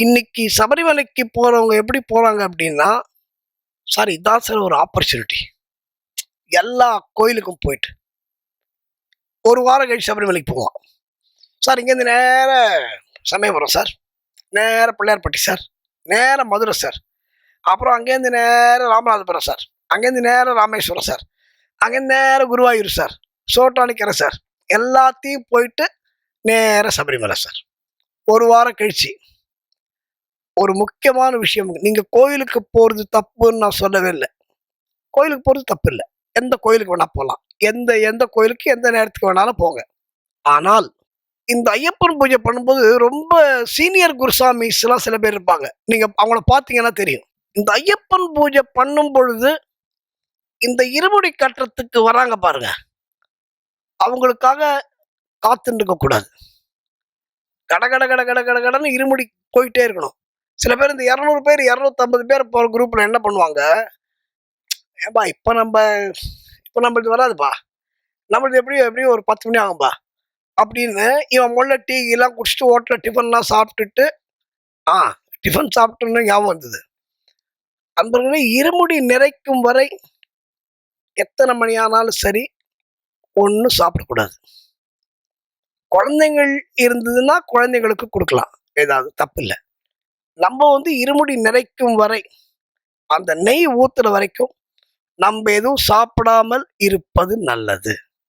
இன்னைக்கு சபரிமலைக்கு போறவங்க எப்படி போறாங்க அப்படின்னா, சார் இதான் சார் ஒரு ஆப்பர்ச்சுனிட்டி. எல்லா கோயிலுக்கும் போயிட்டு, ஒரு வாரம் கழிச்சு சபரிமலைக்கு போவோம். சார் இங்கேருந்து நேர சமயபுரம் சார், நேர பிள்ளையார்பட்டி சார், நேர மதுரை சார், அப்புறம் அங்கேருந்து நேர ராமநாதபுரம் சார், அங்கேருந்து நேர ராமேஸ்வரம் சார், அங்கேருந்து நேர குருவாயூர் சார், சோட்டானிக்கரை சார், எல்லாத்தையும் போயிட்டு நேர சபரிமலை சார். ஒரு வாரம் கழிச்சு ஒரு முக்கியமான விஷயம், நீங்க கோயிலுக்கு போறது தப்புன்னு நான் சொல்லவே இல்லை. கோயிலுக்கு போறது தப்பு இல்லை. எந்த கோயிலுக்கு வேணா போகலாம். எந்த எந்த கோயிலுக்கு எந்த நேரத்துக்கு வேணாலும் போங்க. ஆனால் இந்த ஐயப்பன் பூஜை பண்ணும்போது ரொம்ப சீனியர் குருசாமிஸ் எல்லாம் சில பேர் இருப்பாங்க. நீங்க அவங்கள பார்த்தீங்கன்னா தெரியும். இந்த ஐயப்பன் பூஜை பண்ணும் பொழுது இந்த இருமுடி கட்டுறதுக்கு வராங்க பாருங்க, அவங்களுக்காக காத்துட்டு இருக்க கூடாது. கட கட கட கட கட கடன்னு இருமுடி போயிட்டே இருக்கணும். சில பேர் இந்த 200 பேர் 250 பேர் போற குரூப்ல என்ன பண்ணுவாங்க, ஏன்பா இப்ப நம்மளுக்கு வராதுப்பா, நம்மளுக்கு எப்படியும் ஒரு 10 மணி ஆகும்பா அப்படின்னு இவன் முள்ள டீ எல்லாம் குடிச்சிட்டு ஹோட்டல்ல டிஃபன்லாம் சாப்பிட்டுட்டு, டிஃபன் சாப்பிட்டுன்னு ஞாபகம் வந்தது. அன்பர்களே, இருமுடி நிறைக்கும் வரை எத்தனை மணி ஆனாலும் சரி ஒன்றும் சாப்பிடக்கூடாது. குழந்தைங்கள் இருந்ததுன்னா குழந்தைங்களுக்கு கொடுக்கலாம், ஏதாவது தப்பு இல்லை. நம்ம இருமுடி நிறைக்கும் வரை, அந்த நெய் ஊத்துற வரைக்கும் நம்ம எதுவும் சாப்பிடாமல் இருப்பது நல்லது.